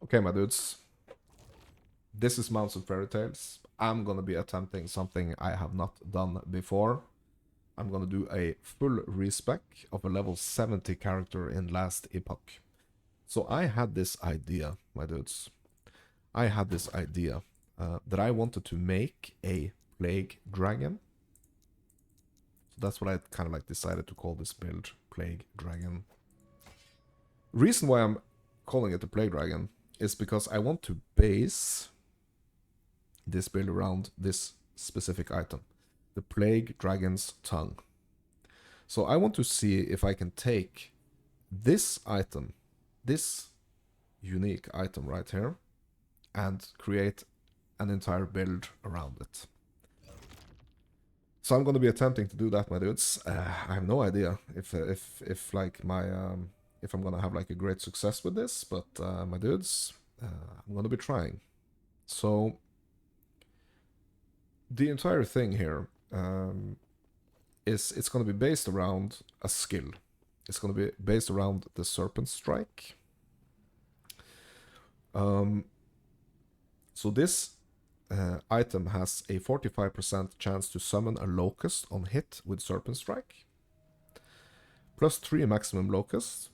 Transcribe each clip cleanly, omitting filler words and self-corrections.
Okay, my dudes. This is Mounts of Fairy Tales. I'm gonna be attempting something I have not done before. I'm gonna do a full respec of a level 70 character in Last Epoch. So I had this idea, my dudes. I had this idea that I wanted to make a Plague Dragon. So that's what I kind of like decided to call this build, Plague Dragon. Reason why I'm calling it the Plague Dragon is because I want to base this build around this specific item, the Plague Dragon's Tongue. So I want to see if I can take this item, this unique item right here, and create an entire build around it. So I'm going to be attempting to do that, my dudes. I have no idea if like my if I'm going to have like a great success with this, but my dudes, I'm going to be trying. So the entire thing here is it's going to be based around a skill. It's going to be based around the Serpent Strike. So this item has a 45% chance to summon a Locust on hit with Serpent Strike. Plus 3 maximum Locusts.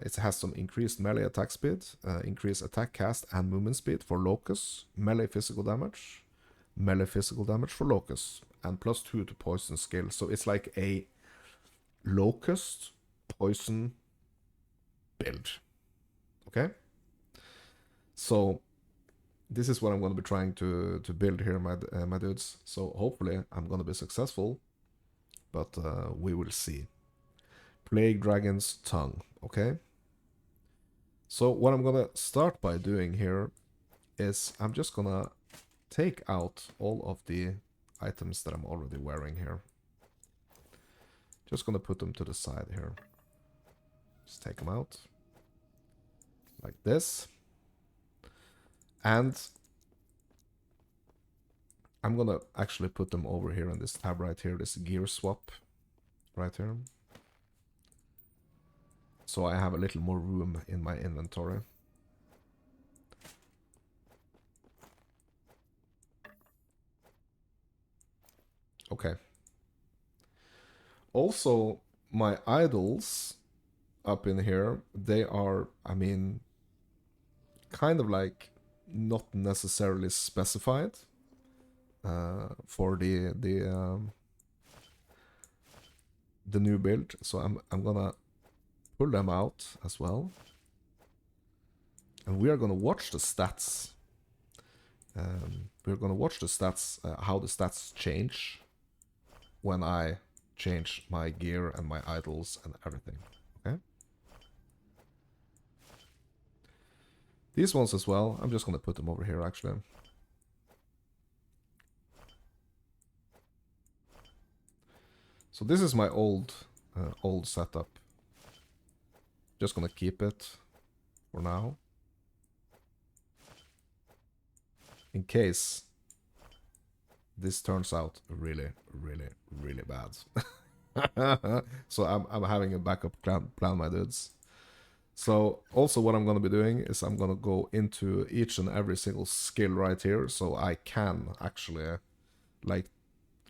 It has some increased melee attack speed, increased attack cast and movement speed for Locusts, melee physical damage for Locusts, and plus 2 to poison skill. So it's like a Locust poison build. Okay? So this is what I'm going to be trying to build here, my dudes. So hopefully I'm going to be successful, but we will see. Plague Dragon's Tongue, okay? So what I'm going to start by doing here is I'm just going to take out all of the items that I'm already wearing here. Just going to put them to the side here. Just take them out. Like this. And I'm gonna actually put them over here in this tab right here, this gear swap right here. So I have a little more room in my inventory. Okay. Also, my idols up in here, they are, I mean, kind of like not necessarily specified for the new build. So I'm gonna pull them out as well. And we are gonna watch the stats. We're gonna watch the stats, how the stats change when I change my gear and my idols and everything. Okay. These ones as well. I'm just gonna put them over here actually. So this is my old setup. Just gonna keep it for now. In case this turns out really, really, really bad. So I'm having a backup plan, my dudes. So also what I'm gonna be doing is I'm gonna go into each and every single skill right here, so I can actually like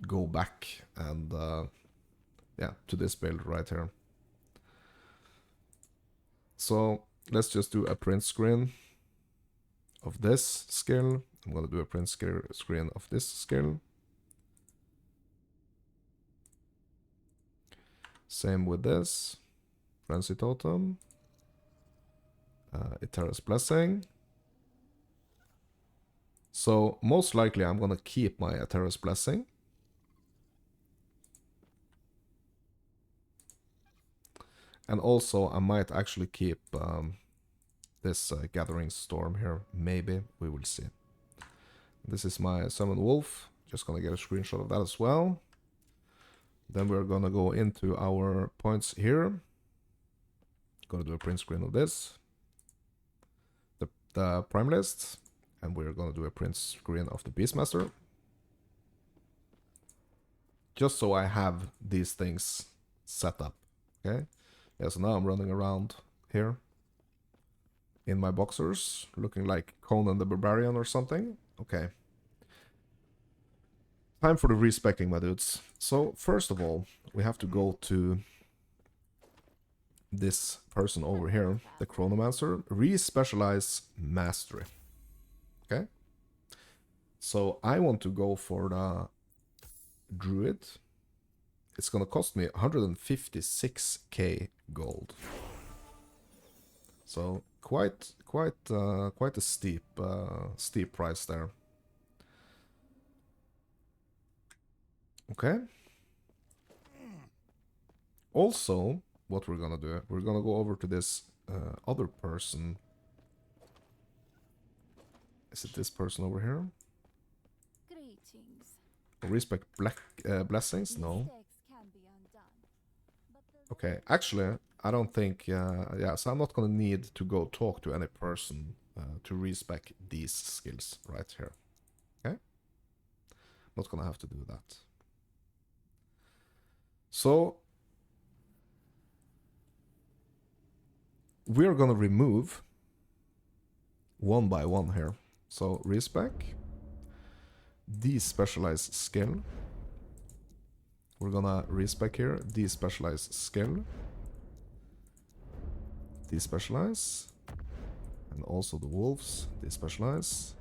go back and yeah, to this build right here. So let's just do a print screen of this skill. I'm gonna do a print screen of this skill. Same with this. Frenzy Totem. Eterra's Blessing. So most likely I'm gonna keep my Eterra's Blessing. And also I might actually keep this Gathering Storm here. Maybe, we will see. This is my Summon Wolf. Just gonna get a screenshot of that as well. Then we're gonna go into our points here. Gonna do a print screen of this. The Primalist. And we're gonna do a print screen of the Beastmaster. Just so I have these things set up. Okay? Yeah, so now I'm running around here. in my boxers, looking like Conan the Barbarian or something. Okay. Time for the respecking, my dudes. So, first of all, we have to go to this person over here, the Chronomancer. Re-specialize Mastery. Okay? So, I want to go for the Druid. It's gonna cost me 156k gold. So, quite a steep price there. Okay. Also, what we're gonna do, we're gonna go over to this other person. Is it this person over here? Greetings. Respec blessings? No. Okay, actually, I don't think, yeah, so I'm not gonna need to go talk to any person to respec these skills right here. Okay? Not gonna have to do that. So, we're gonna remove one by one here. So, respec, despecialize skill. We're gonna respec here, despecialize skill, despecialize, and also the wolves, despecialize.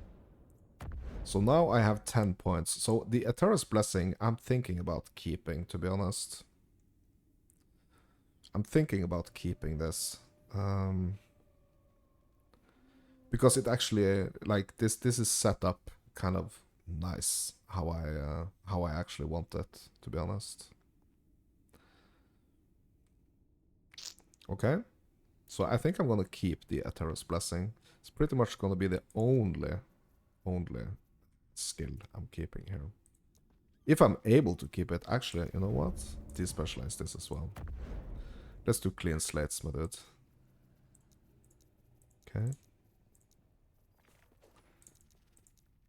So now I have 10 points. So the Aether's Blessing, I'm thinking about keeping, to be honest. I'm thinking about keeping this. Because it actually, like, this is set up kind of nice how I actually want it, to be honest. Okay. So I think I'm gonna keep the Aether's Blessing. It's pretty much gonna be the only skill I'm keeping here. If I'm able to keep it, actually, you know what? Despecialize this as well. Let's do clean slates, my dude. Okay.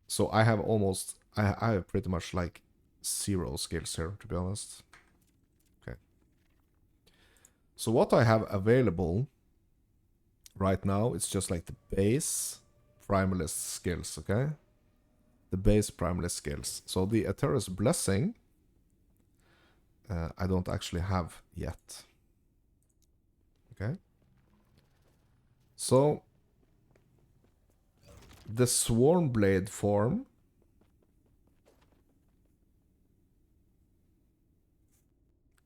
So I have almost, I have pretty much like 0 skills here, to be honest. Okay. So what I have available right now, it's just like the base Primalist skills, okay? The base Primalist skills. So the Aether's Blessing, I don't actually have yet. Okay? So, the Swarmblade form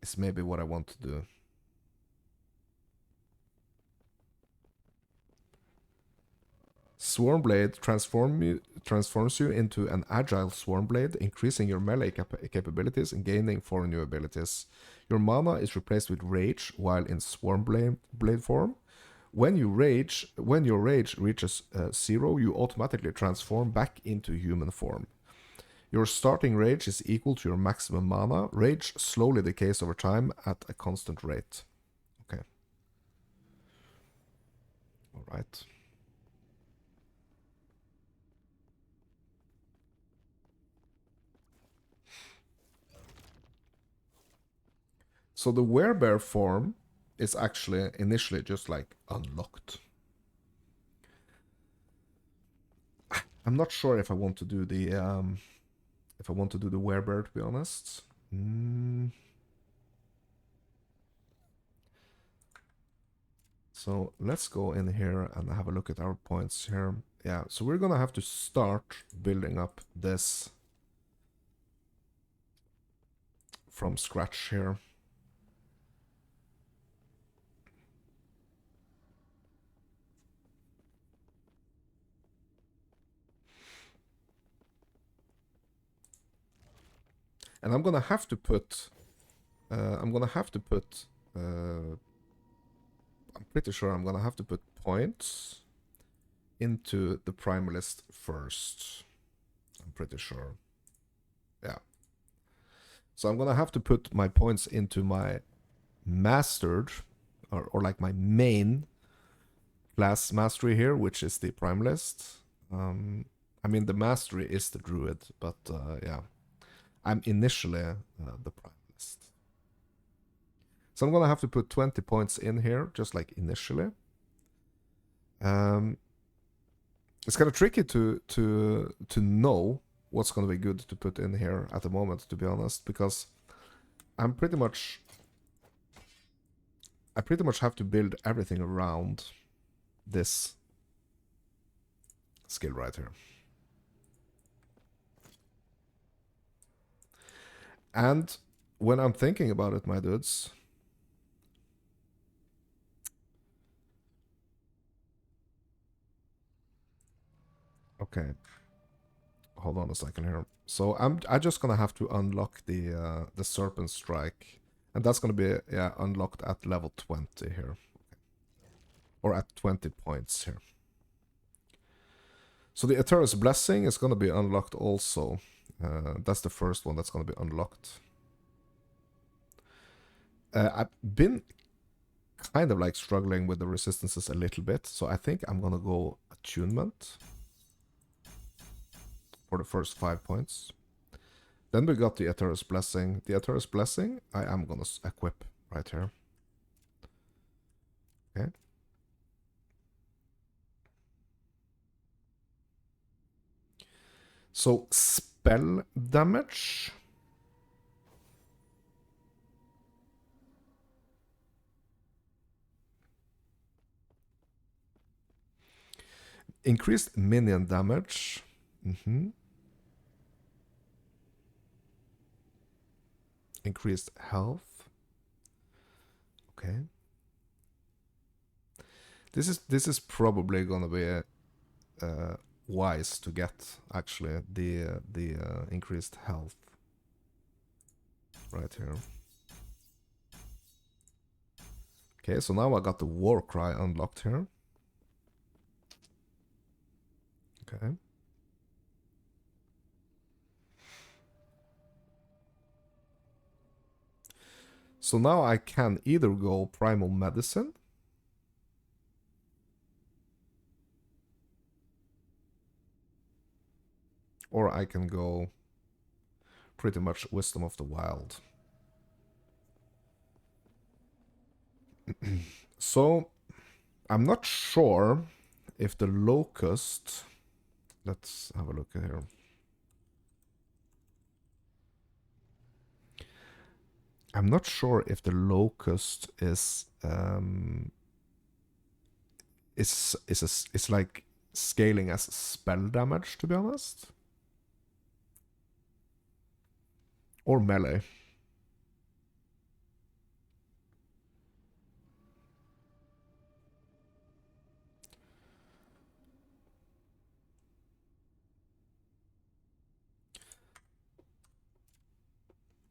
is maybe what I want to do. Swarmblade transforms you into an agile Swarmblade, increasing your melee capabilities and gaining 4 new abilities. Your mana is replaced with Rage while in Swarmblade form. When your rage reaches 0, you automatically transform back into human form. Your starting rage is equal to your maximum mana. Rage slowly decays over time at a constant rate. Okay. Alright. So the werebear form is actually initially just like unlocked. I'm not sure if I want to do the werebear, to be honest. So let's go in here and have a look at our points here. Yeah, so we're gonna have to start building up this from scratch here. And I'm gonna have to put I'm pretty sure I'm gonna have to put points into the Primalist first. I'm pretty sure. Yeah. So I'm gonna have to put my points into my mastered, or like my main class mastery here, which is the Primalist. I mean, the mastery is the Druid, but yeah. I'm initially the Primalist. So I'm gonna have to put 20 points in here, just like initially. It's kind of tricky to know what's going to be good to put in here at the moment, to be honest, because I pretty much have to build everything around this skill right here. And when I'm thinking about it, my dudes, okay, hold on a second here. So I'm just gonna have to unlock the serpent strike, and that's gonna be unlocked at level 20 here, or at 20 points here. So the Eterna's Blessing is gonna be unlocked also. That's the first one that's gonna be unlocked. I've been kind of like struggling with the resistances a little bit, so I think I'm gonna go attunement for the first 5 points. Then we got the Eterna's Blessing. The Eterna's Blessing I am gonna equip right here. Okay. So spell damage. Increased minion damage. Increased health. Okay. This is probably gonna be wise to get, actually, the increased health right here. Okay, so now I got the war cry unlocked here. Okay. So now I can either go primal medicine, or I can go pretty much wisdom of the wild. So I'm not sure if the locust, let's have a look at here. I'm not sure if the locust is like scaling as spell damage, to be honest, or melee.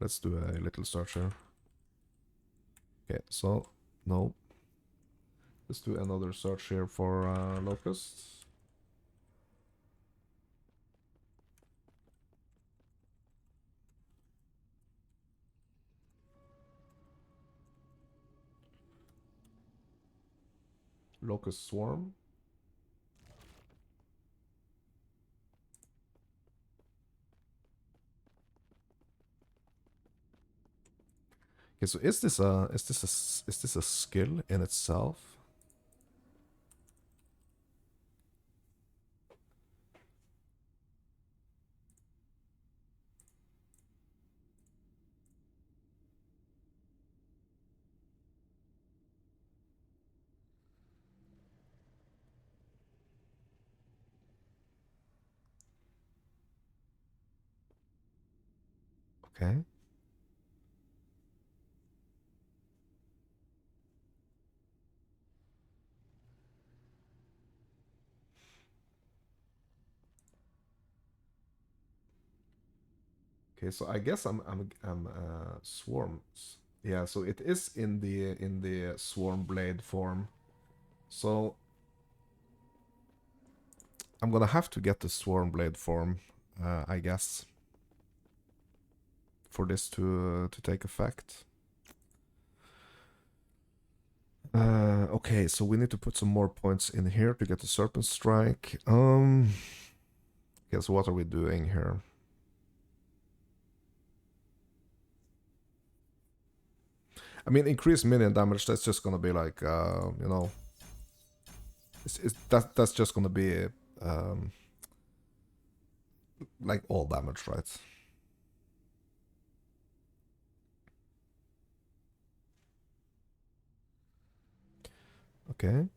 Let's do a little search here. Okay, so no. Let's do another search here for locusts. Locust swarm. Okay, so is this a skill in itself? Okay. Okay, so I guess I'm swarms. Yeah, so it is in the swarm blade form. So I'm gonna have to get the swarm blade form, I guess, for this to take effect. Okay, so we need to put some more points in here to get the serpent strike. Okay, so what are we doing here? I mean, increased minion damage, that's just gonna be like, you know, That's just gonna be um, like all damage, right? Okay.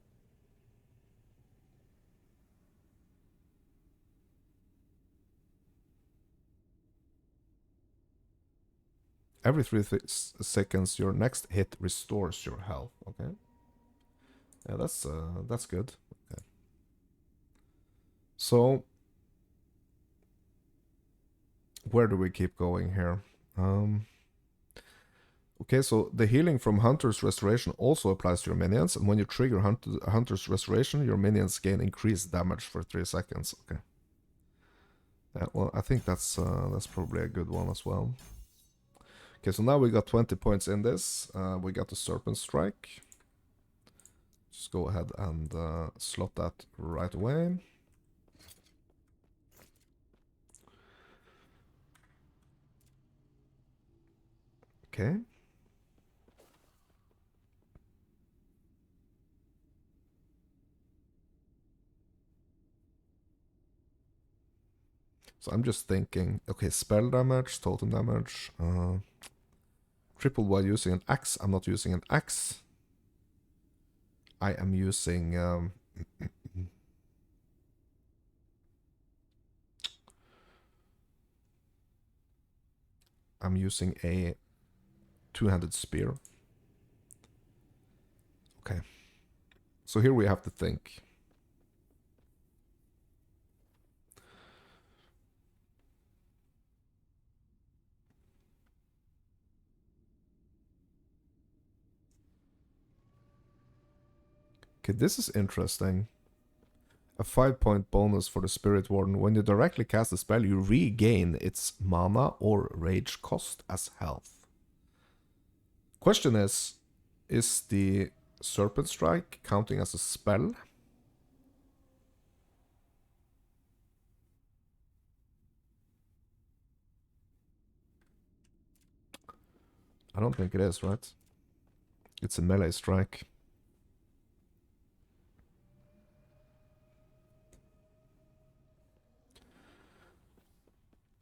Every 3 seconds, your next hit restores your health. Okay. Yeah, that's good. Okay. So where do we keep going here? Okay, so the healing from Hunter's Restoration also applies to your minions, and when you trigger Hunter's Restoration, your minions gain increased damage for 3 seconds. Okay. Yeah, well, I think that's probably a good one as well. Okay, so now we got 20 points in this. We got the Serpent Strike. Just go ahead and slot that right away. Okay. So I'm just thinking, okay, spell damage, totem damage, triple while using an axe. I'm not using an axe. I am using I'm using a two-handed spear. Okay. So here we have to think. Okay, this is interesting. A 5-point bonus for the Spirit Warden. When you directly cast a spell, you regain its mana or rage cost as health. Question is the Serpent Strike counting as a spell? I don't think it is, right? It's a melee strike.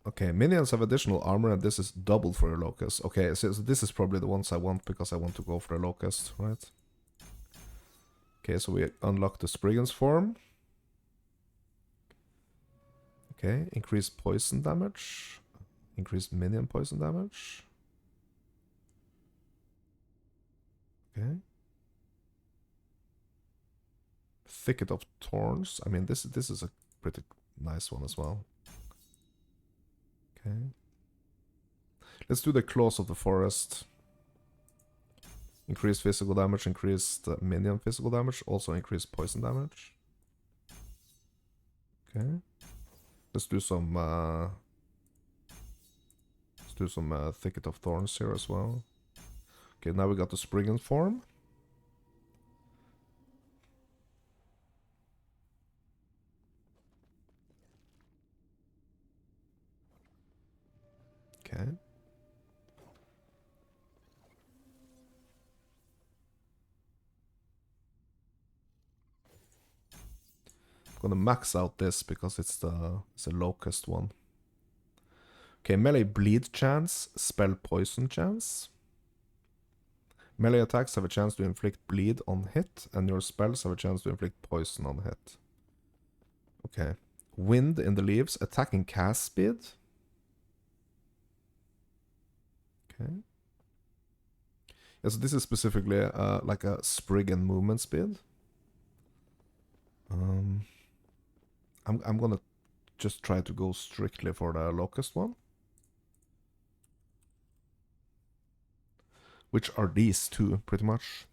Okay, minions have additional armor, and this is double for your locust. Okay, so this is probably the ones I want because I want to go for the locust, right? Okay, so we unlock the Spriggan's form. Okay, increased poison damage. Increased minion poison damage. Okay. Thicket of Thorns. I mean, this is a pretty nice one as well. Okay. Let's do the Claws of the Forest. Increased physical damage, increased minion physical damage, also increased poison damage. Okay. Let's do some Thicket of Thorns here as well. Okay, now we got the Spriggan form. Okay. I'm gonna max out this because it's a locust one. Okay, melee bleed chance, spell poison chance. Melee attacks have a chance to inflict bleed on hit, and your spells have a chance to inflict poison on hit. Okay. Wind in the leaves, attacking cast speed. Okay. Yeah, so this is specifically like a Spriggan movement speed. I'm gonna just try to go strictly for the locust one. Which are these two, pretty much.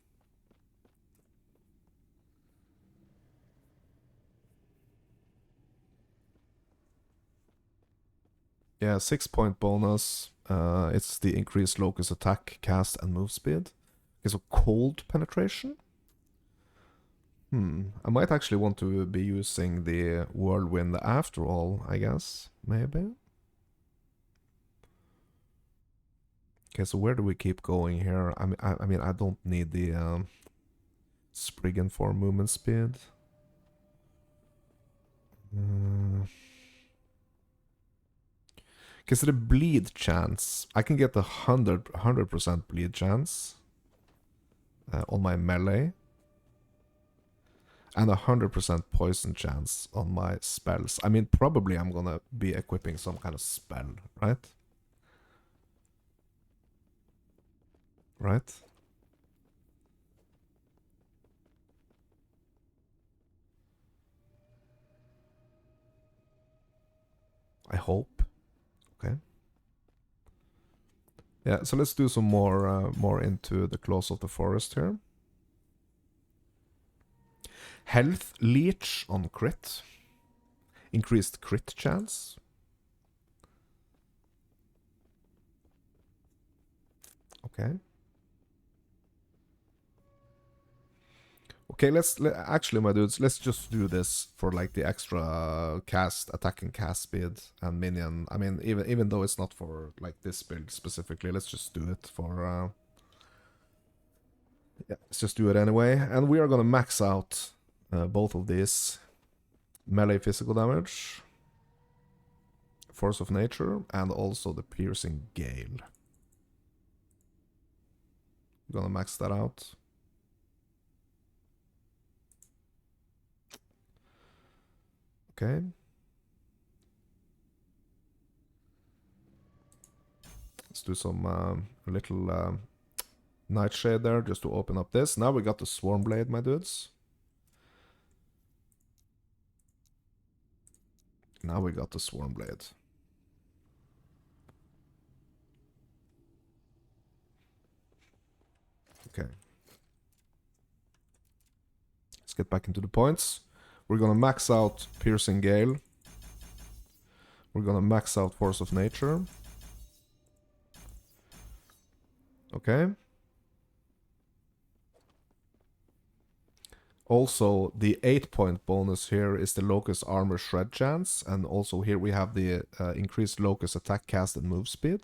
Yeah, 6-point bonus. It's the increased locust attack, cast, and move speed. Okay, so cold penetration. I might actually want to be using the whirlwind after all, I guess. Maybe. Okay, so where do we keep going here? I mean, I don't need the Spriggan form movement speed. Okay, so the bleed chance. I can get a 100% bleed chance on my melee. And a 100% poison chance on my spells. I mean, probably I'm gonna be equipping some kind of spell, right? Right? I hope. Okay. Yeah, so let's do some more into the Claws of the Forest here. Health Leech on crit. Increased crit chance. Okay. Okay, actually, my dudes, let's just do this for like the extra attack and cast speed and minion. I mean, even though it's not for like this build specifically, let's just do it for yeah, let's just do it anyway. And we are gonna max out both of these. Melee physical damage, Force of Nature, and also the Piercing Gale. We're gonna max that out. Okay. Let's do some little Nightshade there just to open up this. Now we got the Swarm Blade, my dudes. Now we got the Swarm Blade. Okay. Let's get back into the points. We're gonna max out Piercing Gale. We're gonna max out Force of Nature. Okay. Also, the 8-point bonus here is the Locust Armor Shred chance, and also here we have the increased Locust attack, cast, and move speed.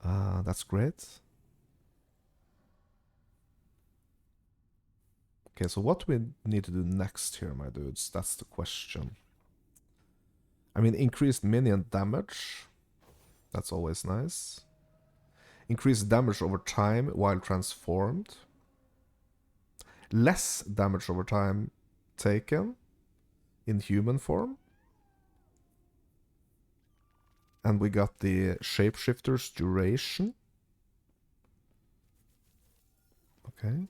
That's great. Okay, so what do we need to do next here, my dudes? That's the question. I mean, increased minion damage. That's always nice. Increased damage over time while transformed. Less damage over time taken in human form. And we got the Shapeshifter's duration. Okay.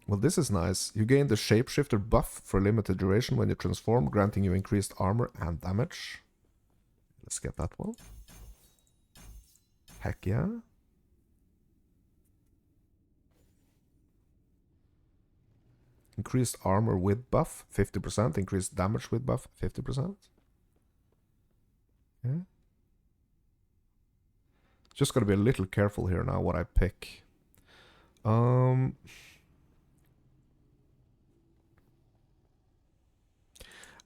Well, this is nice. You gain the Shapeshifter buff for a limited duration when you transform, granting you increased armor and damage. Let's get that one. Heck yeah. Increased armor with buff, 50%. Increased damage with buff, 50%. Yeah. Just gotta be a little careful here now what I pick. I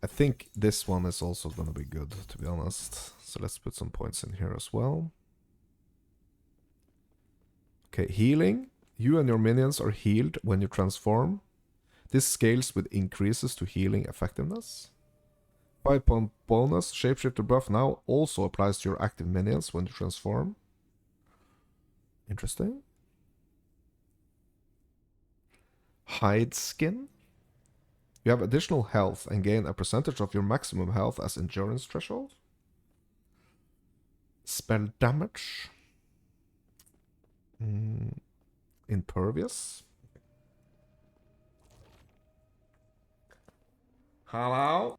think this one is also gonna be good, to be honest. So let's put some points in here as well. Okay, healing. You and your minions are healed when you transform. This scales with increases to healing effectiveness. 5-point bonus. Shapeshifter buff now also applies to your active minions when you transform. Interesting. Hide skin. You have additional health and gain a percentage of your maximum health as endurance threshold. Spell damage. Impervious. Hello?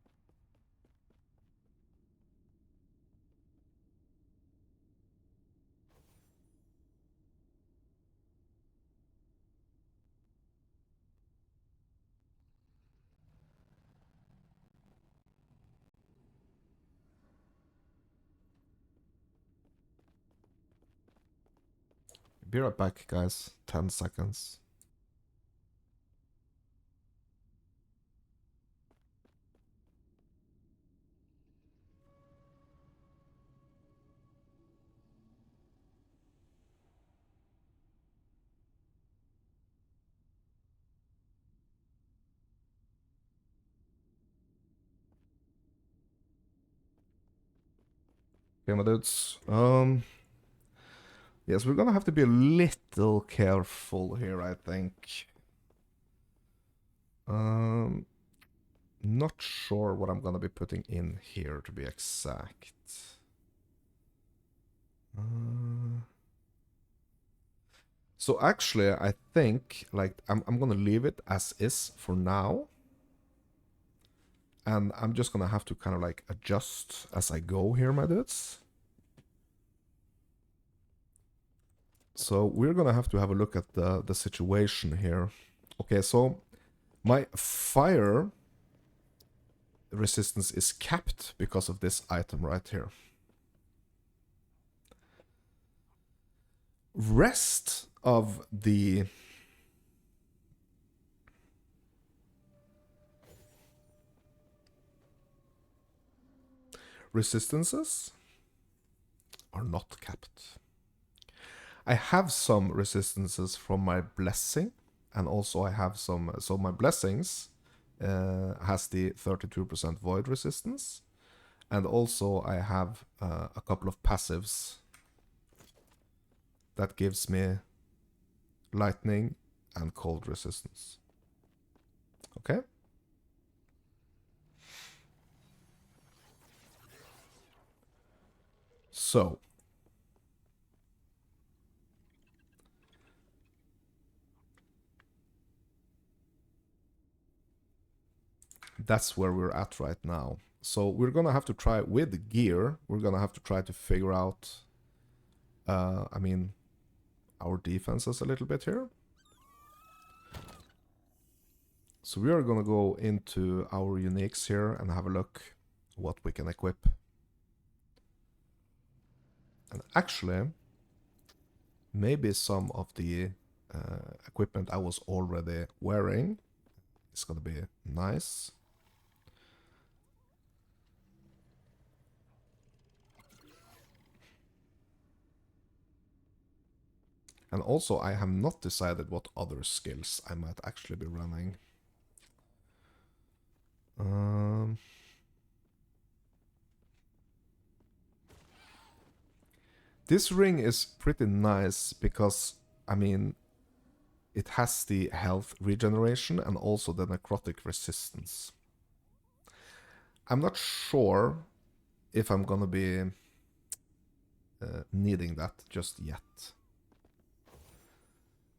Be right back, guys. 10 seconds. Okay, my dudes. Yes, we're gonna have to be a little careful here, I think. Not sure what I'm gonna be putting in here to be exact. So actually, I think like I'm gonna leave it as is for now, and I'm just gonna have to kind of like adjust as I go here, my dudes. So we're gonna have to have a look at the situation here. Okay, so my fire resistance is capped because of this item right here. Rest of the resistances are not capped. I have some resistances from my blessing, and also I have some. So my blessings has the 32% void resistance, and also I have a couple of passives that gives me lightning and cold resistance. Okay. So that's where we're at right now. So we're gonna have to try with gear. We're gonna have to try to figure out. I mean, our defenses a little bit here. So we are gonna go into our uniques here and have a look what we can equip. And actually, maybe some of the equipment I was already wearing is gonna be nice. And also, I have not decided what other skills I might actually be running. This ring is pretty nice because, I mean, it has the health regeneration and also the necrotic resistance. I'm not sure if I'm gonna be needing that just yet.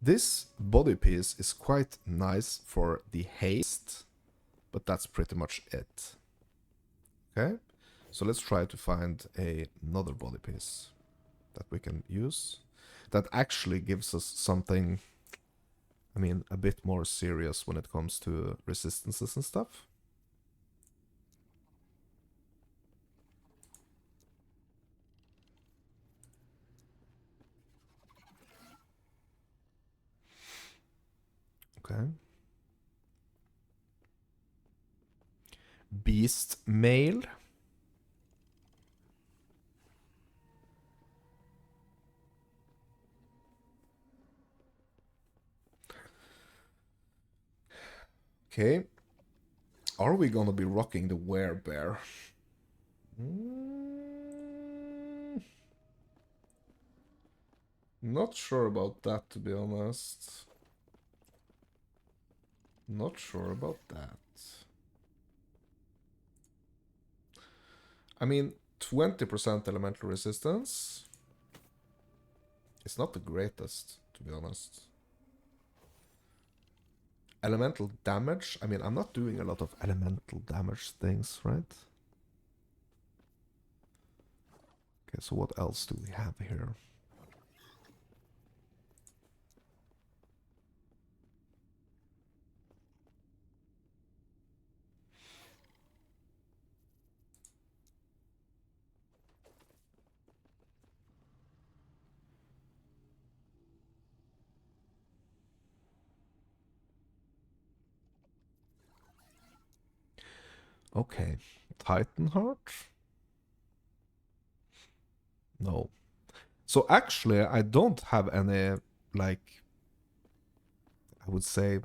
This body piece is quite nice for the haste, but that's pretty much it. Okay, so let's try to find another body piece that we can use that actually gives us something, I mean, a bit more serious when it comes to resistances and stuff. Okay. Beast Mail. Okay. Are we gonna be rocking the werebear? Not sure about that, to be honest. Not sure about that. I mean, 20% elemental resistance. It's not the greatest, to be honest. Elemental damage. I mean, I'm not doing a lot of elemental damage things, right? Okay, so what else do we have here? Okay, Titan Heart? No. So actually, I don't have any, like, I would say,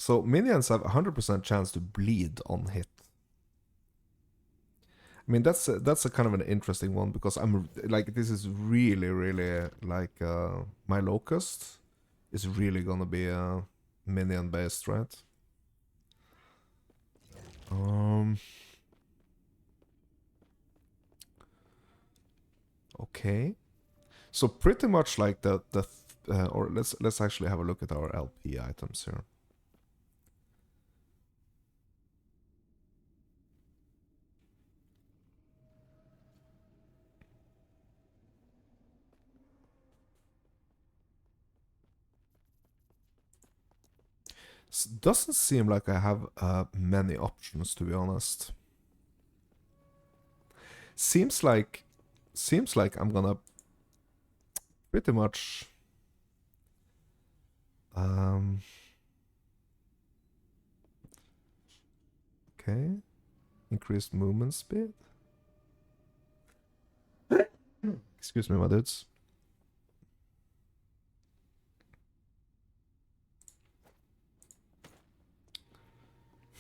So minions have 100% chance to bleed on hit. I mean, that's a kind of an interesting one because I'm like, this is really like my locust is really gonna be minion based, right? Okay. So pretty much like the or let's actually have a look at our LP items here. Doesn't seem like I have many options, to be honest. Seems like I'm gonna pretty much okay, increased movement speed. Excuse me, my dudes.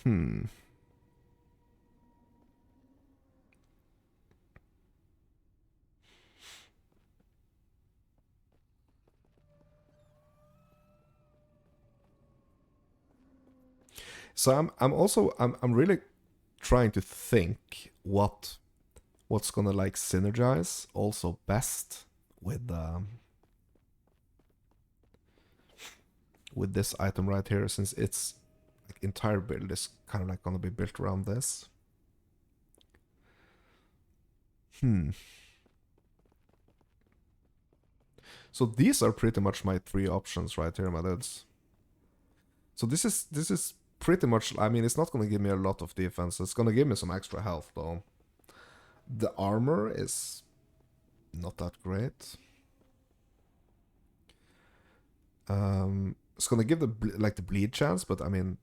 Hmm. So I'm also I'm really trying to think what's gonna like synergize also best with this item right here, since its like entire build is kind of like gonna be built around this. So these are pretty much my three options right here, my dudes. So this is pretty much, I mean, it's not gonna give me a lot of defense. It's gonna give me some extra health though. The armor is not that great. It's gonna give the like the bleed chance, but I mean,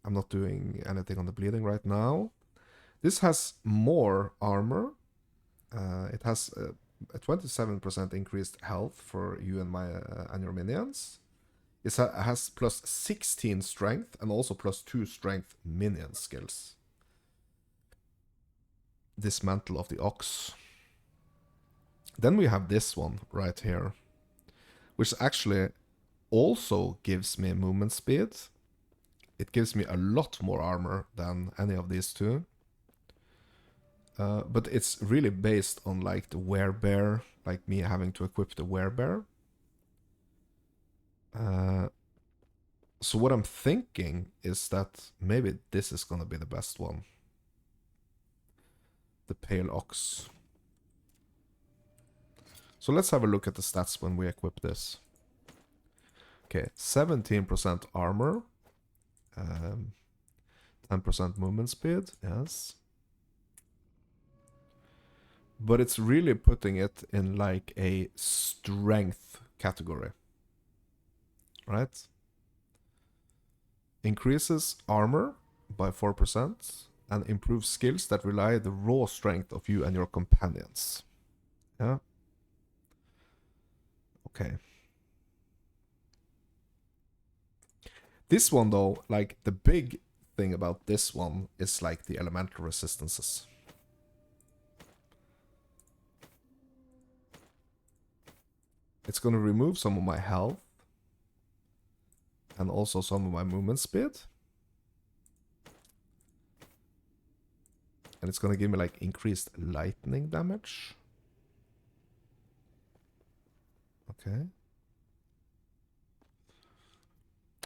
I'm not doing anything on the bleeding right now. This has more armor. It has a 27% increased health for you and my and your minions. It has plus 16 strength and also plus 2 strength minion skills. Dismantle of the Ox. Then we have this one right here, which actually also gives me movement speed. It gives me a lot more armor than any of these two. But it's really based on like the werebear, like me having to equip the werebear. So what I'm thinking is that maybe this is gonna be the best one. The Pale Ox. So let's have a look at the stats when we equip this. Okay, 17% armor, 10% movement speed, yes. But it's really putting it in like a strength category, right? Increases armor by 4% and improves skills that rely the raw strength of you and your companions. Yeah. Okay. This one though, like the big thing about this one is like the elemental resistances. It's gonna remove some of my health and also some of my movement speed. And it's gonna give me like increased lightning damage. Okay.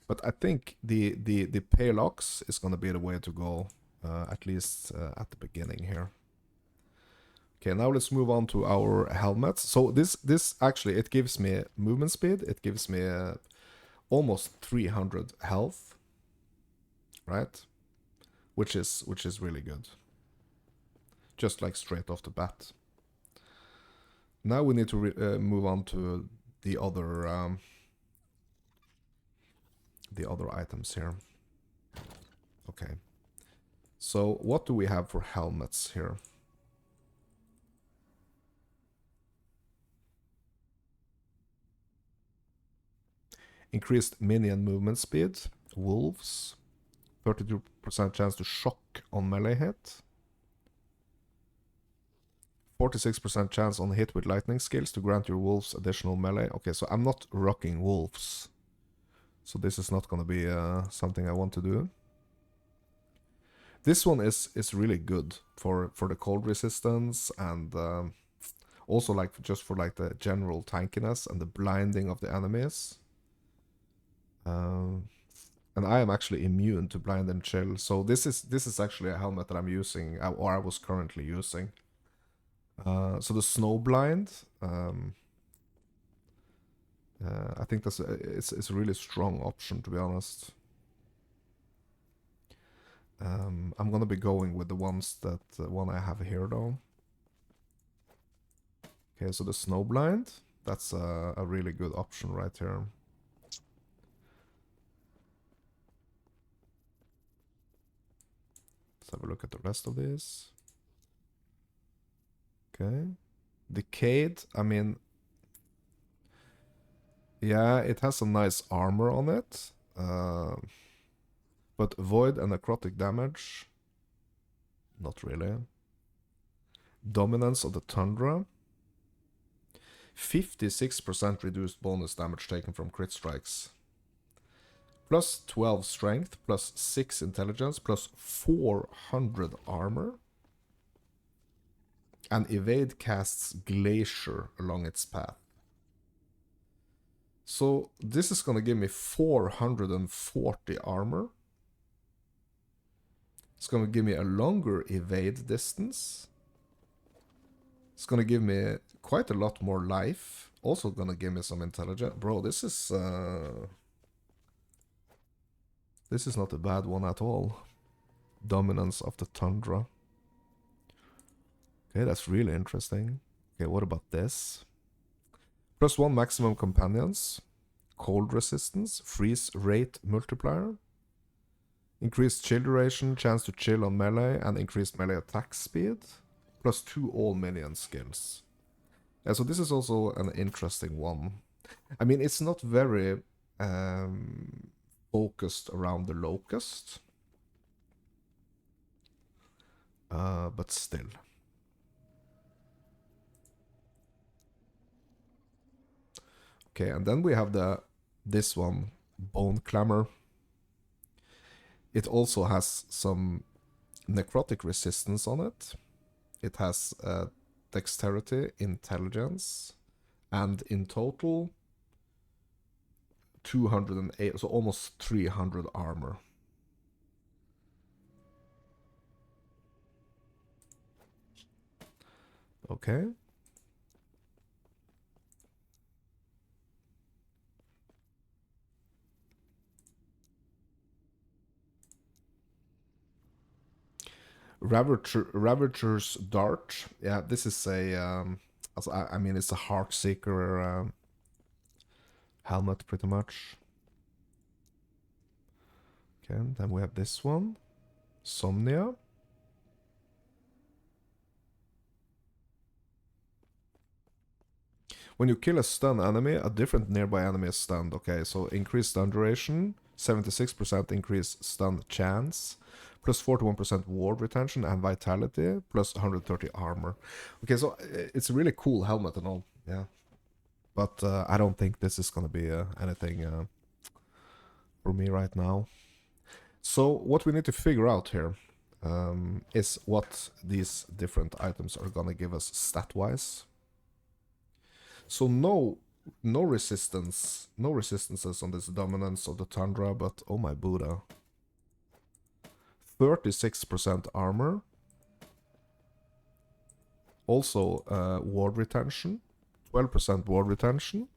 But I think the Pale Ox is gonna be the way to go, at least at the beginning here. Okay, now let's move on to our helmets. So this actually, it gives me movement speed. It gives me almost 300 health, right? Which is really good. Just like straight off the bat. Now we need to move on to the other items here. Okay. So what do we have for helmets here? Increased minion movement speed, Wolves. 32% chance to shock on melee hit. 46% chance on hit with lightning skills to grant your wolves additional melee. Okay, so I'm not rocking wolves. So this is not going to be something I want to do. This one is really good for the cold resistance and also like just for like the general tankiness and the blinding of the enemies. And I am actually immune to blind and chill. So this is actually a helmet that I'm using, or I was currently using. So the snow blind, I think it's a really strong option, to be honest. I'm gonna be going with the ones that one I have here though. Okay, so the snow blind, that's a really good option right here. Let's have a look at the rest of these. Okay, Decayed, I mean, yeah, it has some nice armor on it, but void and necrotic damage, not really. Dominance of the Tundra, 56% reduced bonus damage taken from crit strikes. Plus 12 strength, plus 6 intelligence, plus 400 armor. And evade casts Glacier along its path. So this is gonna give me 440 armor. It's gonna give me a longer evade distance. It's gonna give me quite a lot more life. Also gonna give me some intelligence. Bro, this is not a bad one at all. Dominance of the Tundra. Okay, that's really interesting. Okay, what about this? +1 maximum companions. Cold resistance. Freeze rate multiplier. Increased chill duration. Chance to chill on melee. And increased melee attack speed. +2 all minion skills. Yeah, so this is also an interesting one. I mean, it's not very focused around the locust. But still. Okay, and then we have this one, Bone Clamor. It also has some necrotic resistance on it. It has dexterity, intelligence, and in total 208, so almost 300 armor. Okay. Ravager's Dart. Yeah, this is a I mean, it's a Heartseeker helmet, pretty much. Okay, then we have this one, Somnia. When you kill a stun enemy, a different nearby enemy is stunned. Okay, so increased stun duration, 76% increased stun chance, plus 41% ward retention and vitality, plus 130 armor. Okay, so it's a really cool helmet and all, yeah. But I don't think this is gonna be anything for me right now. So what we need to figure out here is what these different items are gonna give us stat-wise. So no resistance, no resistances on this dominance of the Tundra, but oh my Buddha. 36% armor. Also ward retention. 12% ward retention.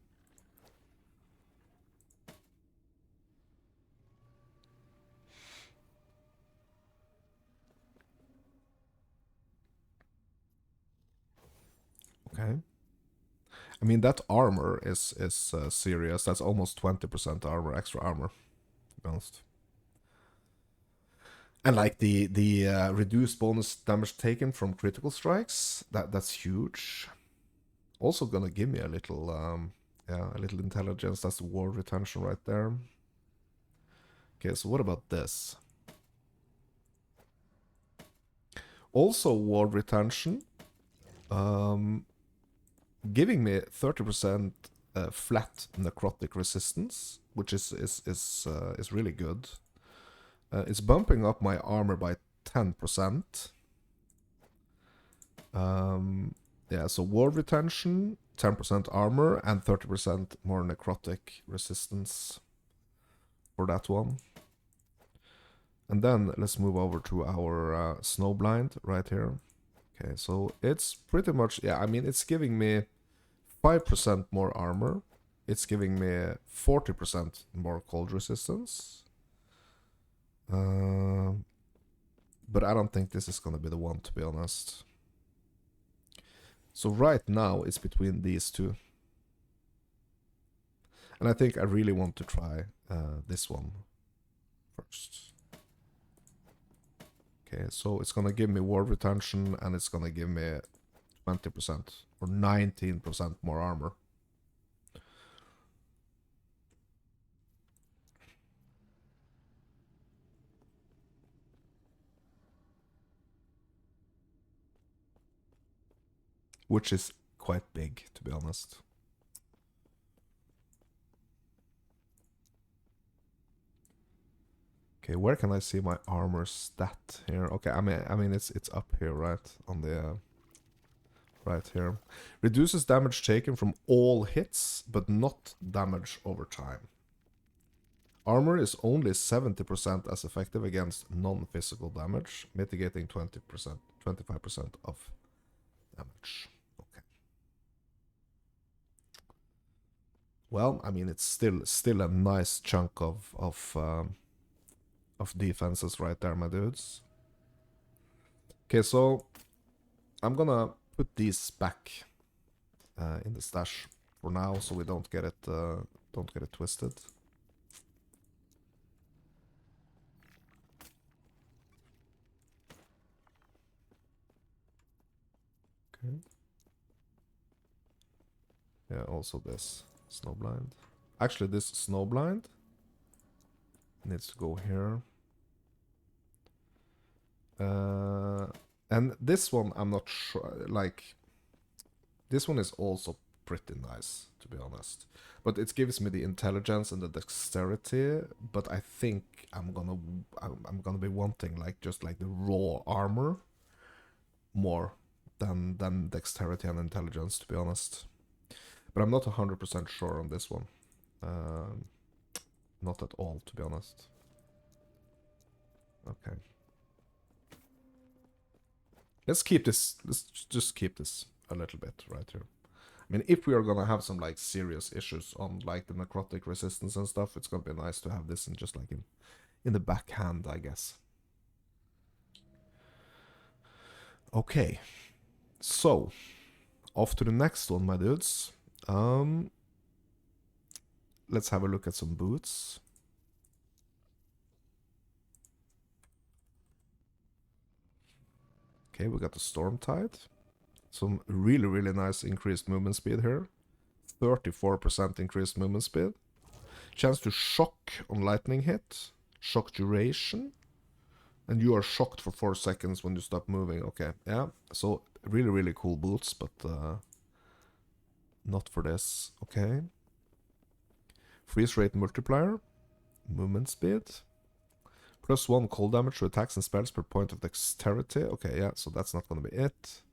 Okay. I mean, that armor is serious. That's almost 20% armor, extra armor, to be honest. And like the reduced bonus damage taken from critical strikes, that's huge. Also gonna give me a little, yeah, a little intelligence. That's the ward retention right there. Okay, so what about this? Also ward retention. Giving me 30% flat necrotic resistance, which is really good. It's bumping up my armor by 10%. Yeah, so ward retention, 10% armor, and 30% more necrotic resistance for that one. And then let's move over to our snowblind right here. Okay, so it's pretty much, yeah, I mean, it's giving me 5% more armor. It's giving me 40% more cold resistance. But I don't think this is gonna be the one, to be honest. So right now it's between these two. And I think I really want to try this one first. Okay, so it's gonna give me ward retention and it's gonna give me 20% or 19% more armor. Which is quite big, to be honest. Okay, where can I see my armor stat here? Okay, I mean it's up here, right? On the right here. Reduces damage taken from all hits, but not damage over time. Armor is only 70% as effective against non-physical damage, mitigating 20%, 25% of damage. Okay. Well, I mean it's still a nice chunk of defenses right there, my dudes. Okay, so I'm gonna put these back in the stash for now, so we don't get it twisted. Okay. Yeah, also this snowblind. Actually, this snowblind needs to go here. And this one, I'm not sure. Like, this one is also pretty nice, to be honest. But it gives me the intelligence and the dexterity. But I think I'm gonna be wanting like just like the raw armor more than dexterity and intelligence, to be honest. But I'm not 100% sure on this one. Not at all, to be honest. Okay. Let's keep this. Let's just keep this a little bit right here. I mean, if we are gonna have some like serious issues on like the necrotic resistance and stuff, it's gonna be nice to have this in just like in the backhand, I guess. Okay, so off to the next one, my dudes. Let's have a look at some boots. Okay, we got the Storm Tide. Some really nice increased movement speed here. 34% increased movement speed. Chance to shock on lightning hit. Shock duration. And you are shocked for 4 seconds when you stop moving. Okay, yeah. So really cool boots, but not for this. Okay. Freeze rate multiplier. Movement speed. +1 cold damage to attacks and spells per point of dexterity. Okay, yeah, so that's not gonna be it.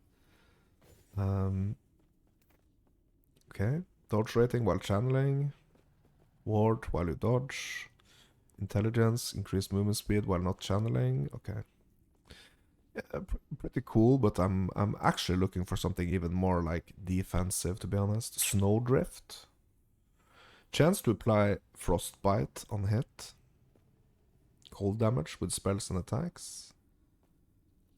Okay. Dodge rating while channeling. Ward while you dodge. Intelligence, increased movement speed while not channeling. Okay. Yeah, pretty cool, but I'm actually looking for something even more like defensive, to be honest. Snowdrift. Chance to apply frostbite on hit. Cold damage with spells and attacks.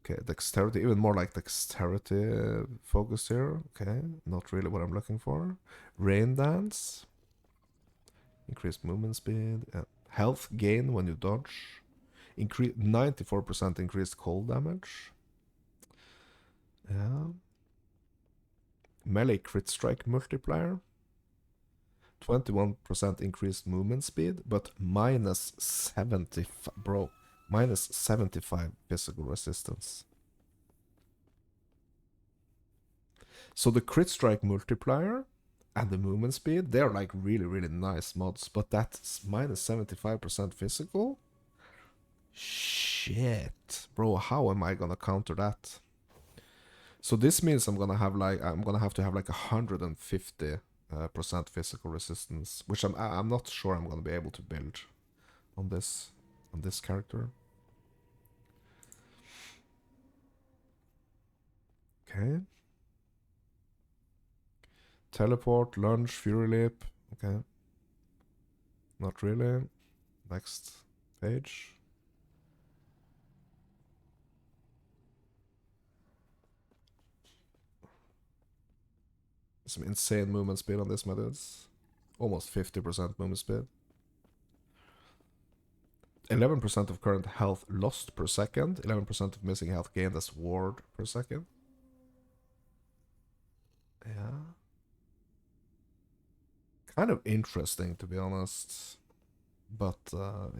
Okay, dexterity, even more like dexterity focus here. Okay, not really what I'm looking for. Rain dance. Increased movement speed. Health gain when you dodge. 94% increased cold damage. Yeah. Melee crit strike multiplier. 21% increased movement speed, but minus 70, bro, minus 75 physical resistance. So the crit strike multiplier and the movement speed, they're like really, really nice mods, but that's minus 75% physical? Shit. Bro, how am I gonna counter that? So this means I'm gonna have to have like 150% physical resistance, which I'm not sure I'm gonna be able to build on this character. Okay. Teleport, lunge, fury leap. Okay. Not really. Next page. Some insane movement speed on this, my dudes. Almost 50% movement speed. 11% of current health lost per second. 11% of missing health gained as ward per second. Yeah. Kind of interesting, to be honest. But,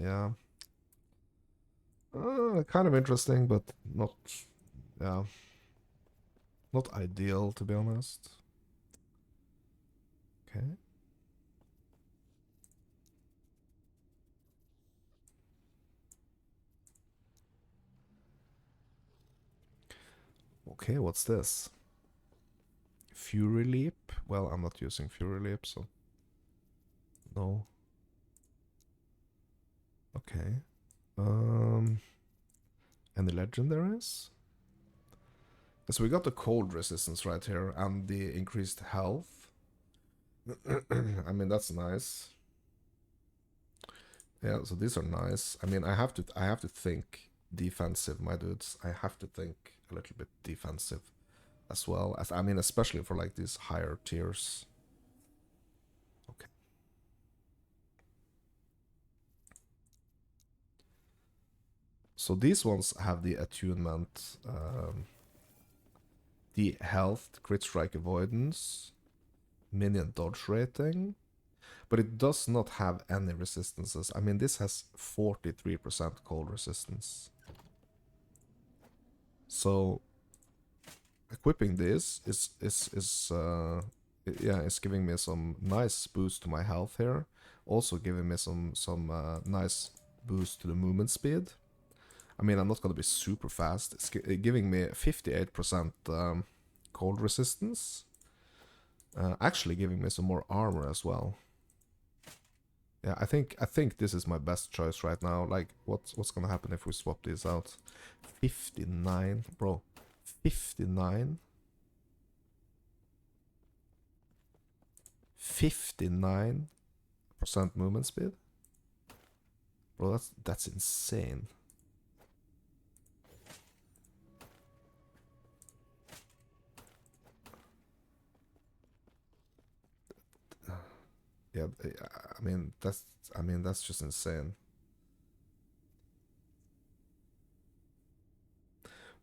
yeah. Kind of interesting, but not, yeah. Not ideal, to be honest. Okay. Okay, what's this? Fury Leap? Well, I'm not using Fury Leap, so... No. Okay. Any legendaries? So we got the cold resistance right here, and the increased health. I mean, that's nice. Yeah, so these are nice. I mean, I have to think defensive, my dudes. I have to think a little bit defensive as well. As I mean, especially for like these higher tiers. Okay. So these ones have the attunement, the health, crit strike avoidance, minion dodge rating, but it does not have any resistances. I mean, this has 43% cold resistance. So equipping this is giving me some nice boost to my health here. Also giving me some nice boost to the movement speed. I mean, I'm not gonna be super fast. It's giving me 58% cold resistance. Actually giving me some more armor as well. Yeah, I think this is my best choice right now. Like, what's gonna happen if we swap these out? 59, bro. 59. 59% movement speed? Bro, that's insane. Yeah, I mean that's just insane.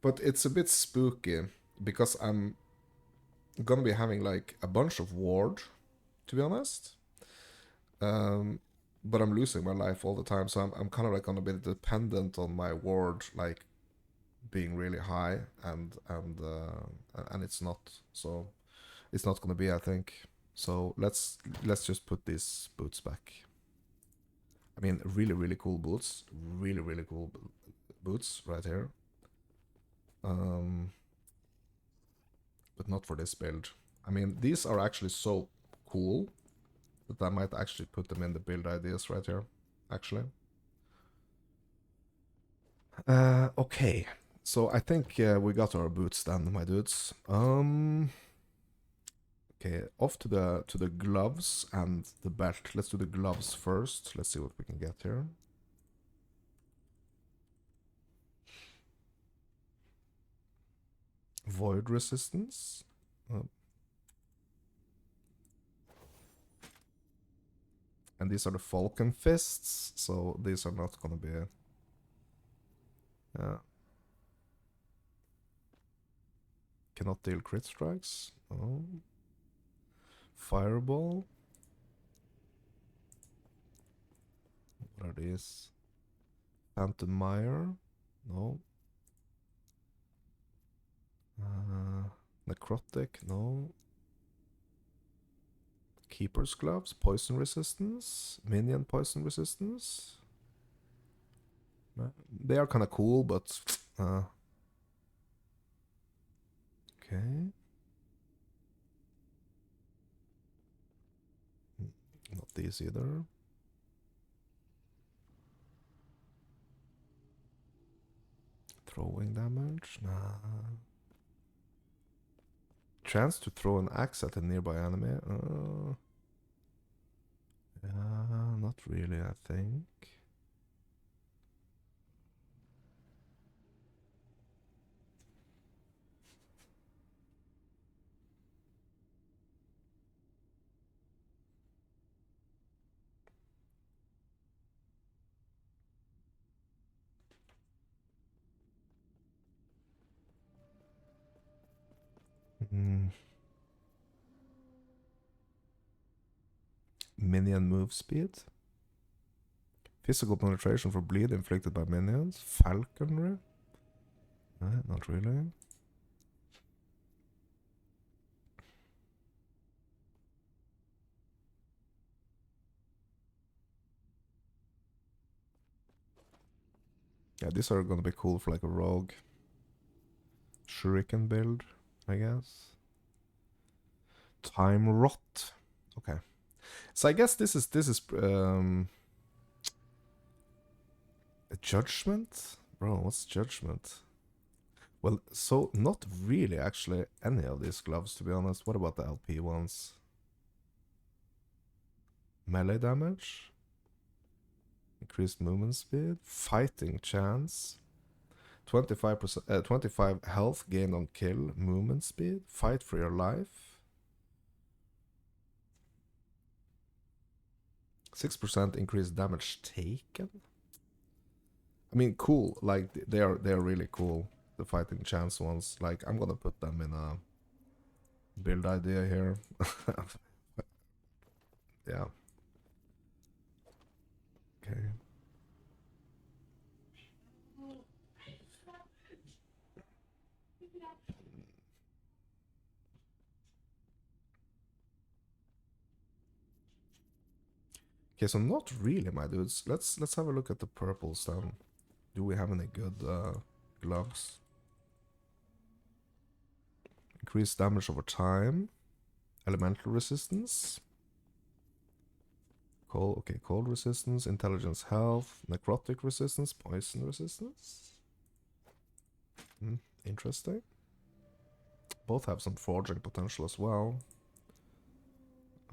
But it's a bit spooky because I'm gonna be having like a bunch of ward, to be honest. But I'm losing my life all the time, so I'm kind of like gonna be dependent on my ward like being really high, and it's not. So it's not gonna be, I think. So let's just put these boots back. I mean, really cool boots, really cool boots right here. But not for this build. I mean, these are actually so cool that I might actually put them in the build ideas right here, actually. Okay. So I think we got our boots then, my dudes. Okay, off to the gloves and the belt. Let's do the gloves first. Let's see what we can get here. Void resistance. And these are the Falcon Fists, so these are not gonna be... Cannot deal crit strikes. Oh. Fireball. What are these? Phantom Mire? No. Necrotic? No. Keeper's Gloves? Poison resistance? Minion poison resistance? They are kind of cool, but... okay. Not these either. Throwing damage? Nah. Chance to throw an axe at a nearby enemy? Yeah, not really, I think. Minion move speed. Physical penetration for bleed inflicted by minions. Falconry? Not really. Yeah, these are gonna be cool for like a rogue shuriken build, I guess. Time rot. Okay. So I guess this is a judgment? Bro, what's judgment? Well, so not really actually any of these gloves, to be honest. What about the LP ones? Melee damage? Increased movement speed? Fighting chance? 25%, 25 health gained on kill, movement speed, fight for your life. 6% increased damage taken. I mean, cool. Like they are really cool. The fighting chance ones. Like I'm gonna put them in a build idea here. Yeah. Okay. Okay, so not really, my dudes. Let's have a look at the purples then. Do we have any good gloves? Increased damage over time. Elemental resistance. Cold, okay, cold resistance, intelligence, health, necrotic resistance, poison resistance. Interesting. Both have some forging potential as well.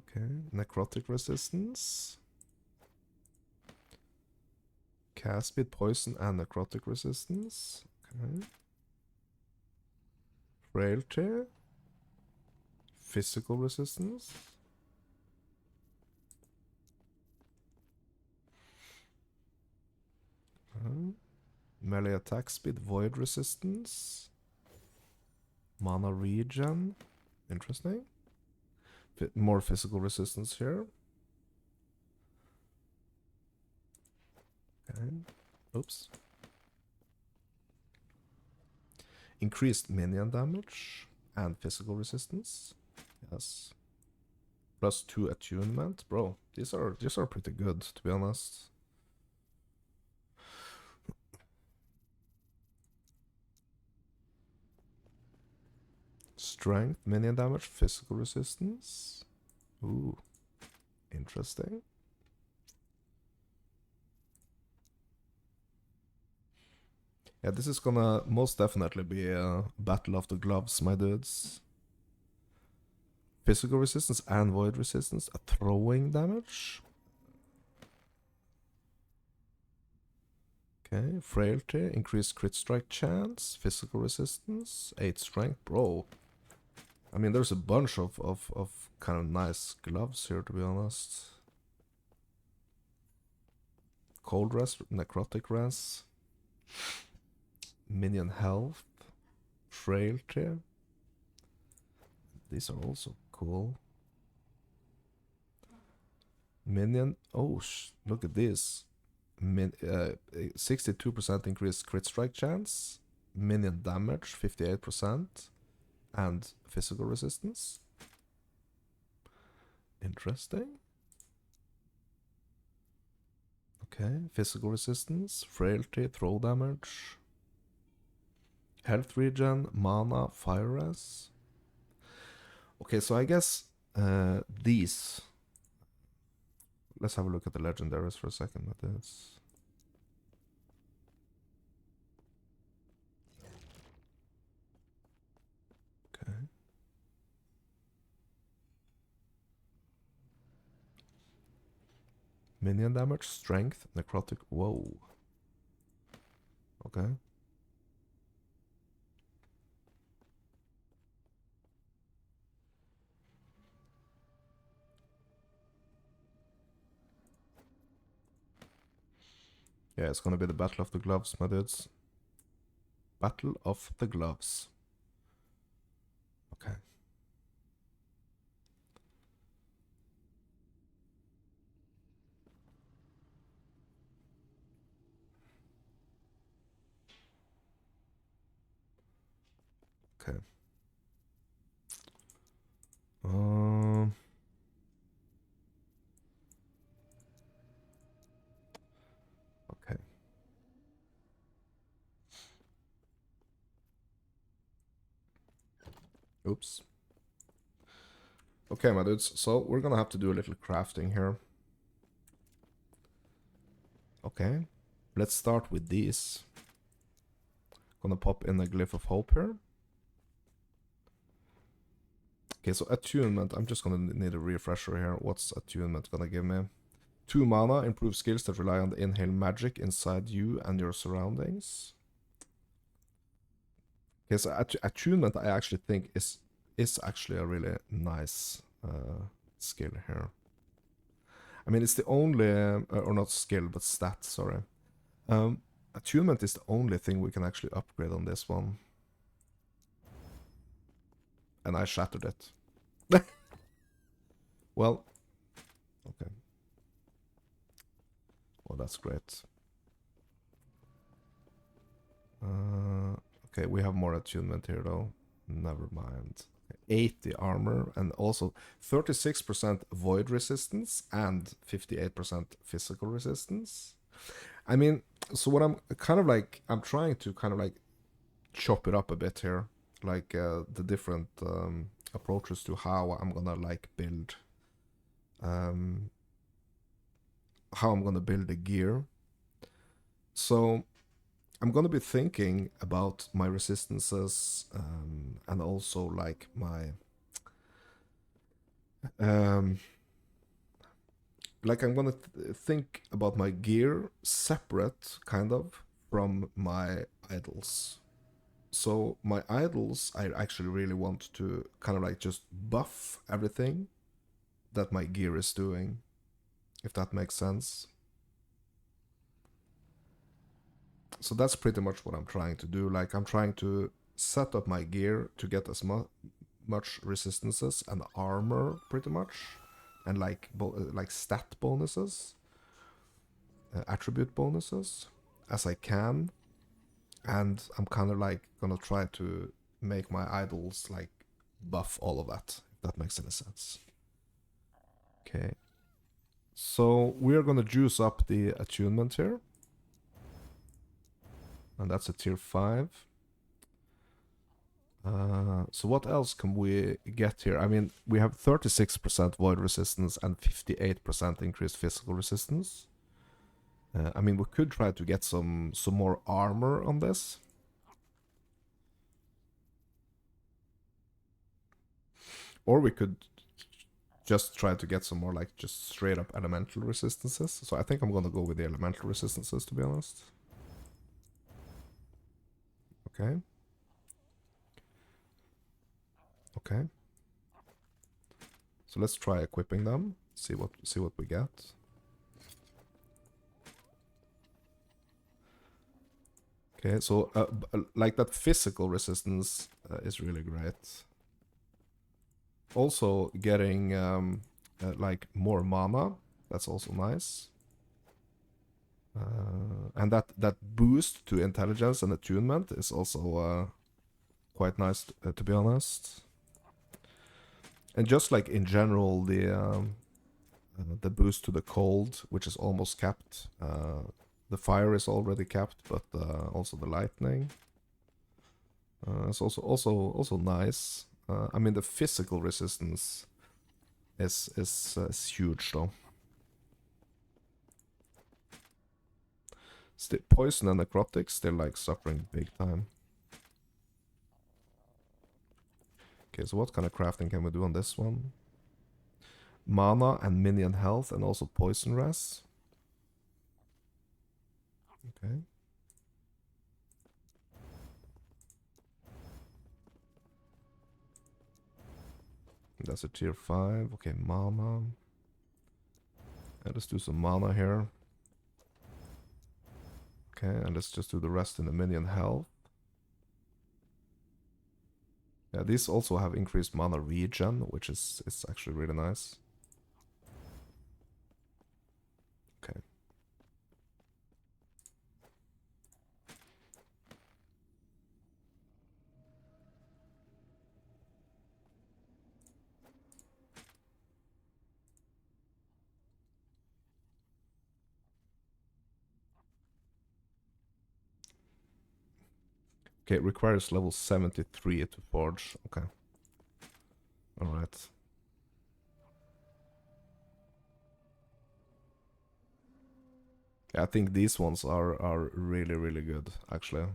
Okay, necrotic resistance. Cast speed, poison, and necrotic resistance. Okay. Frailty. Physical resistance. Melee attack speed, void resistance. Mana regen. Interesting. More physical resistance here. Okay. Oops. Increased minion damage and physical resistance. Yes. +2 attunement. Bro, these are pretty good, to be honest. Strength, minion damage, physical resistance. Ooh, interesting. Yeah, this is gonna most definitely be a battle of the gloves, my dudes. Physical resistance and void resistance. A throwing damage. Okay, frailty, increased crit strike chance, physical resistance, 8 strength. Bro, I mean, there's a bunch of kind of nice gloves here, to be honest. Cold rest, necrotic rest, minion health, frailty. These are also cool. Minion, oh, look at this. 62% increased crit strike chance, minion damage 58%, and physical resistance. Interesting. Okay, physical resistance, frailty, throw damage, health regen, mana, fire res. Okay, so I guess these. Let's have a look at the legendaries for a second with this. Okay. Minion damage, strength, necrotic. Whoa. Okay. Yeah, it's gonna be the Battle of the Gloves, my dudes. Battle of the Gloves. Okay. Okay. Um. Okay. Oops. Okay, my dudes. So we're gonna have to do a little crafting here. Okay. Let's start with these. Gonna pop in a Glyph of Hope here. Okay, so attunement. I'm just gonna need a refresher here. What's attunement gonna give me? 2 mana, improve skills that rely on the inhale magic inside you and your surroundings. Okay, so attunement I actually think is actually a really nice skill here. I mean, it's the only, or not skill, but stat, sorry. Attunement is the only thing we can actually upgrade on this one. And I shattered it. Well, okay. Well, that's great. Okay, we have more attunement here though. Never mind. 80 armor and also 36% void resistance and 58% physical resistance. I mean, so what I'm kind of like, I'm trying to kind of like chop it up a bit here, like the different approaches to how I'm gonna like build, how I'm gonna build the gear. So I'm gonna be thinking about my resistances and also like my like I'm gonna think about my gear separate, kind of, from my idols. So my idols, I actually really want to kind of like just buff everything that my gear is doing, if that makes sense. So that's pretty much what I'm trying to do. Like I'm trying to set up my gear to get as much resistances and armor, pretty much, and like stat bonuses, attribute bonuses, as I can. And I'm kind of like gonna try to make my idols like buff all of that, if that makes any sense. Okay. So we're gonna juice up the attunement here. And that's a tier 5. So what else can we get here? I mean, we have 36% void resistance and 58% increased physical resistance. I mean, we could try to get some more armor on this. Or we could just try to get some more like just straight up elemental resistances. So I think I'm gonna go with the elemental resistances, to be honest. Okay. Okay. So let's try equipping them. See what we get. Okay, so like that physical resistance is really great. Also getting like more mana, that's also nice. And that boost to intelligence and attunement is also quite nice, to be honest. And just like in general, the boost to the cold, which is almost capped. The fire is already capped, but also the lightning. It's also nice. I mean, the physical resistance is huge though. Poison and necrotic still like suffering big time. Okay, so what kind of crafting can we do on this one? Mana and minion health and also poison res. Okay. That's a tier 5. Okay, mana. And let's do some mana here. Okay, and let's just do the rest in the minion health. Yeah, these also have increased mana regen, which is actually really nice. Okay. Okay, it requires level 73 to forge. Okay. Alright. Yeah, I think these ones are really, really good, actually. I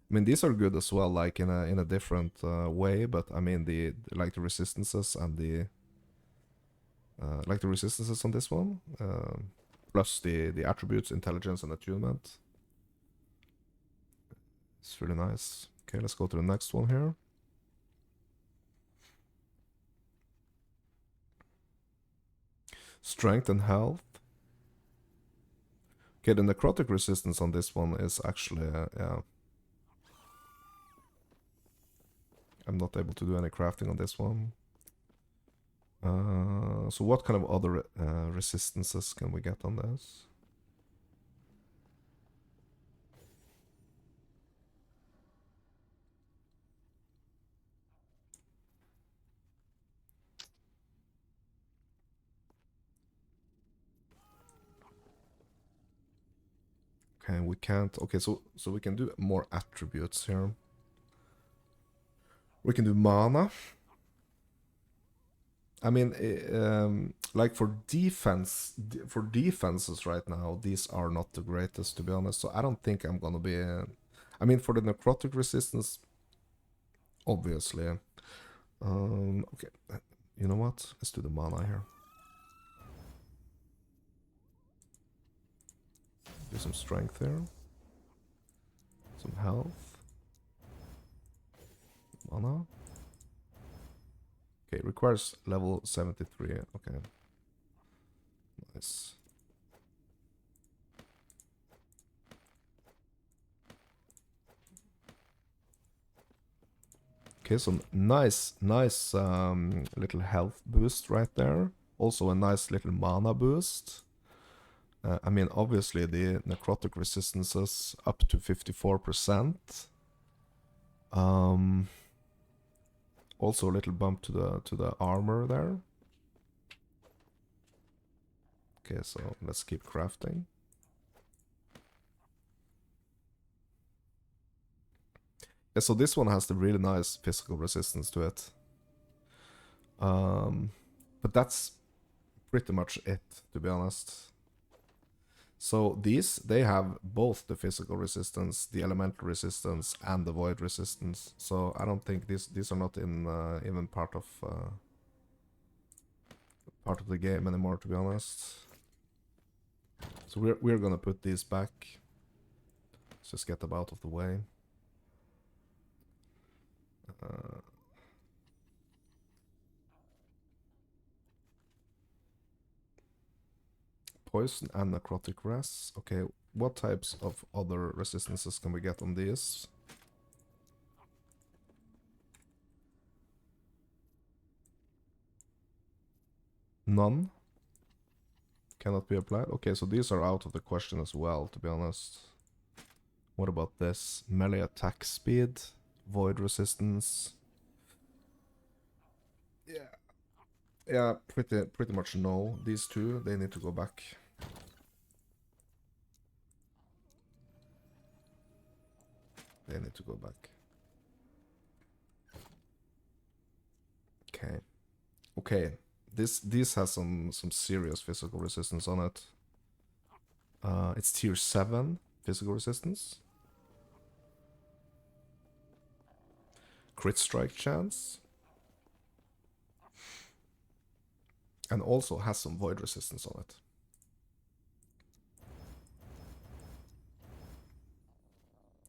mean, these are good as well, like in a different way, but I mean, the resistances and the resistances on this one, plus the attributes, intelligence and attunement. It's really nice. Okay, let's go to the next one here. Strength and health. Okay, the necrotic resistance on this one is actually, yeah. I'm not able to do any crafting on this one. So what kind of other resistances can we get on this? Okay, we can't. Okay, so we can do more attributes here. We can do mana. I mean, like for defenses right now, these are not the greatest, to be honest. So I don't think I'm gonna be. I mean, for the necrotic resistance, obviously. Okay, you know what? Let's do the mana here. Do some strength here. Some health. Mana. Okay, requires level 73. Okay. Nice. Okay, so nice little health boost right there. Also a nice little mana boost. I mean, obviously the necrotic resistances up to 54%. Also a little bump to the armor there. Okay, so let's keep crafting. Yeah, so this one has the really nice physical resistance to it. But that's pretty much it, to be honest. So these, they have both the physical resistance, the elemental resistance, and the void resistance. So I don't think these are not in even part of the game anymore, to be honest. So we're gonna put these back. Let's just get them out of the way. Poison and necrotic res. Okay, what types of other resistances can we get on these? None. Cannot be applied. Okay, so these are out of the question as well, to be honest. What about this? Melee attack speed, void resistance. Yeah. Yeah, pretty much no. These two, they need to go back. They need to go back. Okay. Okay. This has some serious physical resistance on it. It's tier 7 physical resistance. Crit strike chance. And also has some void resistance on it.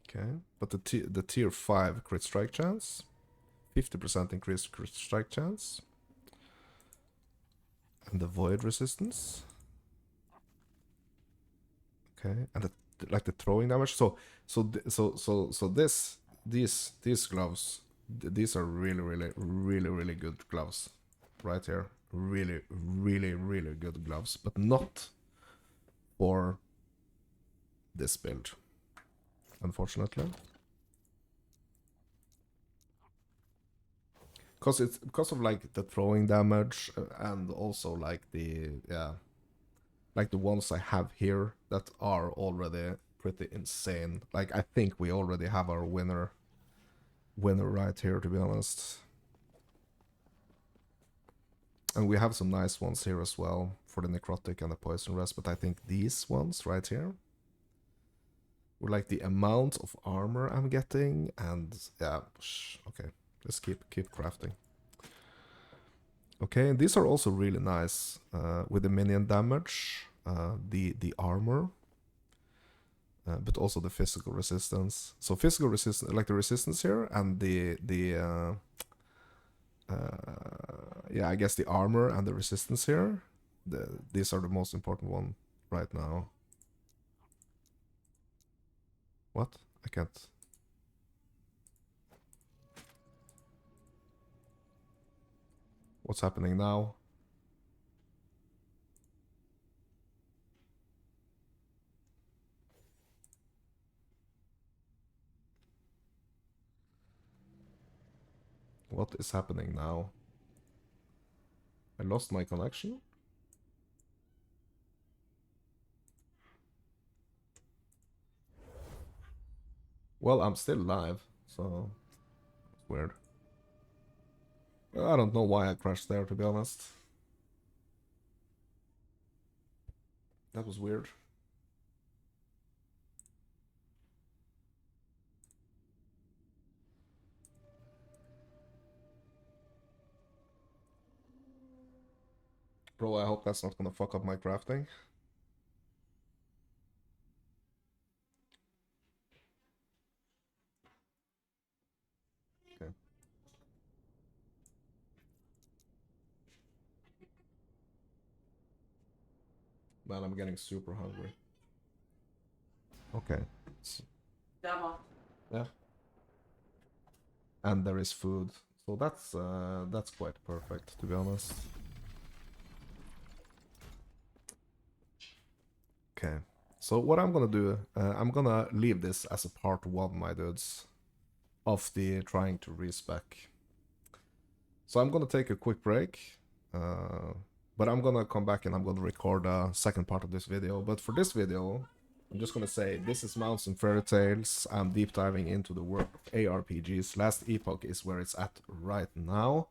Okay, but the tier 5 crit strike chance, 50% increased crit strike chance, and the void resistance. Okay, and like the throwing damage. So these gloves, these are really good gloves, right here. Really good gloves, but not for this build, unfortunately. Because of like the throwing damage and also like the like the ones I have here that are already pretty insane. Like I think we already have our winner right here, to be honest. And we have some nice ones here as well for the necrotic and the poison rest, but I think these ones right here were like the amount of armor I'm getting, and yeah, okay, let's keep crafting. Okay, and these are also really nice with the minion damage, the armor, but also the physical resistance. So physical resistance, like the resistance here, and yeah, I guess the armor and the resistance here. These are the most important one right now. What? I can't. What's happening now? What is happening now? I lost my connection? Well, I'm still live, so it's weird. I don't know why I crashed there, to be honest. That was weird. Bro, I hope that's not gonna fuck up my crafting. Okay. Man, I'm getting super hungry. Okay. Yeah. And there is food. So that's quite perfect, to be honest. Okay. So what I'm gonna do, I'm gonna leave this as a part 1, my dudes, of the trying to respec. So I'm gonna take a quick break, but I'm gonna come back and I'm gonna record a second part of this video. But for this video, I'm just gonna say this is Mounts and Fairy Tales. I'm deep diving into the world of ARPGs. Last Epoch is where it's at right now,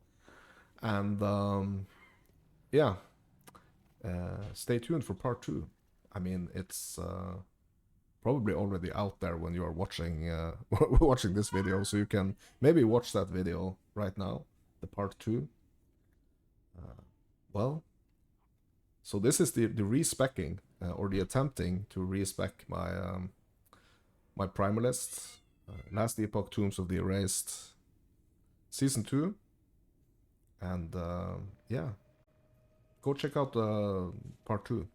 and yeah, stay tuned for part 2. I mean, it's probably already out there when you are watching watching this video, so you can maybe watch that video right now, the part 2. Well, so this is the respecking or the attempting to respec my my Primalist, Last Epoch Tombs of the Erased, Season 2, and yeah, go check out part 2.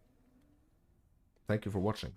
Thank you for watching.